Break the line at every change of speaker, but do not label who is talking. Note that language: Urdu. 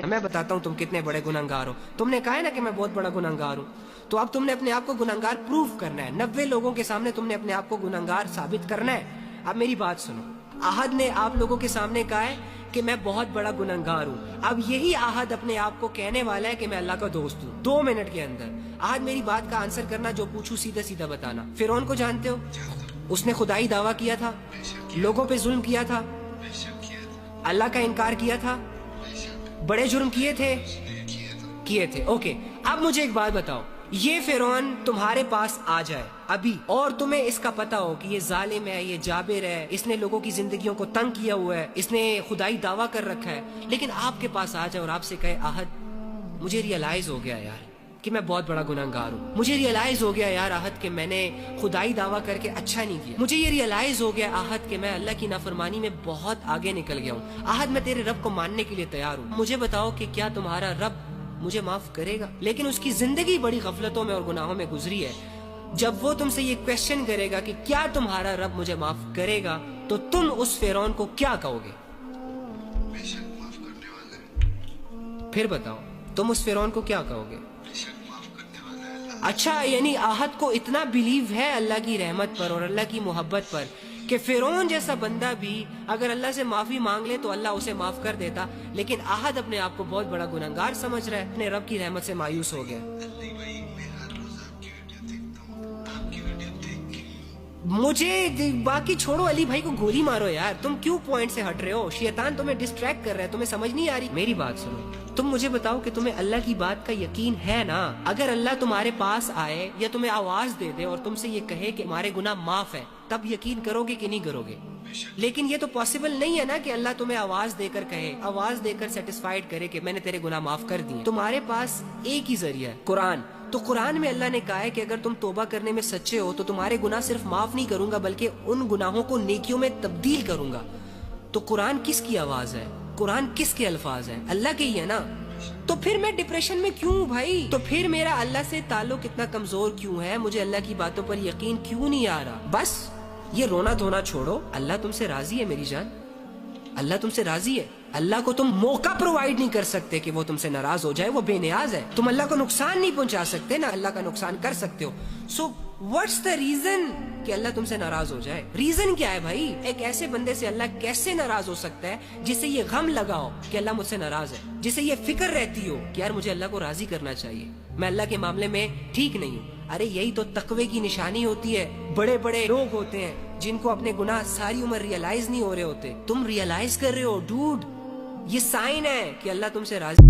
میں بتاتا ہوں تم کتنے بڑے گنہگار ہو. تم نے کہا ہے نا کہ میں بہت بڑا گنہگار ہوں, تو اب تم نے اپنے آپ کو گنہگار پروف کرنا ہے. 90 لوگوں کے سامنے تم نے اپنے آپ کو گنہگار ثابت کرنا ہے. اب میری بات سنو, احد نے آپ لوگوں کے سامنے کہا ہے کہ میں بہت بڑا گنہگار ہوں. اب یہی احد اپنے آپ کو کہنے والا ہے کہ میں اللہ کا دوست ہوں. 2 منٹ کے اندر احد میری بات کا آنسر کرنا, جو پوچھوں سیدھا سیدھا بتانا. فرعون کو جانتے ہو؟ اس نے خدائی دعویٰ کیا تھا, لوگوں پہ ظلم کیا تھا, اللہ کا انکار کیا تھا, بڑے جرم کیے تھے. اوکے, اب مجھے ایک بات بتاؤ, یہ فرعون تمہارے پاس آ جائے ابھی اور تمہیں اس کا پتہ ہو کہ یہ ظالم ہے, یہ جابر ہے, اس نے لوگوں کی زندگیوں کو تنگ کیا ہوا ہے, اس نے خدائی دعویٰ کر رکھا ہے, لیکن آپ کے پاس آ جائے اور آپ سے کہے احد مجھے ریئلائز ہو گیا یار کہ میں بہت بڑا گنہگار ہوں, مجھے ریئلائز ہو گیا یار احد کہ میں نے خدائی دعویٰ کر کے اچھا نہیں کیا, مجھے یہ ریئلائز ہو گیا احد کہ میں اللہ کی نافرمانی میں بہت آگے نکل گیا ہوں. احد میں تیرے رب کو ماننے کے لیے تیار ہوں, مجھے بتاؤ کہ کیا تمہارا رب مجھے معاف کرے گا؟ لیکن اس کی زندگی بڑی غفلتوں میں اور گناہوں میں گزری ہے. جب وہ تم سے یہ کویسچن کرے گا کہ کیا تمہارا رب مجھے معاف کرے گا, تو تم اس فرعون کو کیا کہو گے؟
بے شک معاف کرنے والا ہے.
پھر بتاؤ تم اس فرعون کو کیا کہو گے؟
بے شک معاف کرنے والا ہے اللہ.
اچھا, یعنی احد کو اتنا بلیو ہے اللہ کی رحمت پر اور اللہ کی محبت پر کہ فرعون جیسا بندہ بھی اگر اللہ سے معافی مانگ لے تو اللہ اسے معاف کر دیتا, لیکن احد اپنے آپ کو بہت بڑا گنہگار سمجھ رہا ہے, اپنے رب کی رحمت سے مایوس ہو گیا.
نہیں بھائی, میں ہر روز آپ کی ویڈیو دیکھتا ہوں, آپ کی ویڈیو دیکھ کے
مجھے باقی چھوڑو, علی بھائی کو گولی مارو یار, تم کیوں پوائنٹ سے ہٹ رہے ہو؟ شیطان تمہیں ڈسٹریکٹ کر رہا ہے, تمہیں سمجھ نہیں آ رہی. میری بات سنو, تم مجھے بتاؤ کہ تمہیں اللہ کی بات کا یقین ہے نا؟ اگر اللہ تمہارے پاس آئے یا تمہیں آواز دے دے اور تم سے یہ کہے کہ ہمارے گناہ معاف ہے, تب یقین کرو گے کہ نہیں کرو گے؟ لیکن یہ تو پاسبل نہیں ہے نا کہ اللہ تمہیں آواز دے کر کہے, آواز دے کر سیٹسفائیڈ کرے کہ میں نے تیرے گناہ معاف کر دیے. تمہارے پاس ایک ہی ذریعہ ہے, قرآن. تو قرآن میں اللہ نے کہا ہے کہ اگر تم توبہ کرنے میں سچے ہو تو تمہارے گناہ صرف معاف نہیں کروں گا بلکہ ان گناہوں کو نیکیوں میں تبدیل کروں گا. تو قرآن کس کی آواز ہے؟ قرآن کس کے الفاظ ہیں؟ اللہ کے ہی ہے نا. تو پھر میں ڈپریشن میں کیوں بھائی؟ تو پھر میرا اللہ سے تعلق اتنا کمزور کیوں ہے؟ مجھے اللہ کی باتوں پر یقین کیوں نہیں آ رہا؟ بس یہ رونا دھونا چھوڑو, اللہ تم سے راضی ہے میری جان, اللہ تم سے راضی ہے. اللہ کو تم موقع پرووائڈ نہیں کر سکتے کہ وہ تم سے ناراض ہو جائے, وہ بے نیاز ہے. تم اللہ کو نقصان نہیں پہنچا سکتے, نہ اللہ کا نقصان کر سکتے ہو. سو واٹس دا ریزن کہ اللہ تم سے ناراض ہو جائے؟ ریزن کیا ہے بھائی؟ ایک ایسے بندے سے اللہ کیسے ناراض ہو سکتا ہے جسے یہ غم لگا ہو کہ اللہ مجھ سے ناراض ہے, جسے یہ فکر رہتی ہو کہ یار مجھے اللہ کو راضی کرنا چاہیے, میں اللہ کے معاملے میں ٹھیک نہیں ہوں. ارے یہی تو تقوی کی نشانی ہوتی ہے. بڑے بڑے لوگ ہوتے ہیں جن کو اپنے گناہ ساری عمر ریئلائز نہیں ہو رہے ہوتے, تم ریئلائز کر رہے ہو ڈوڈ. یہ سائن ہے کہ اللہ تم سے راضی.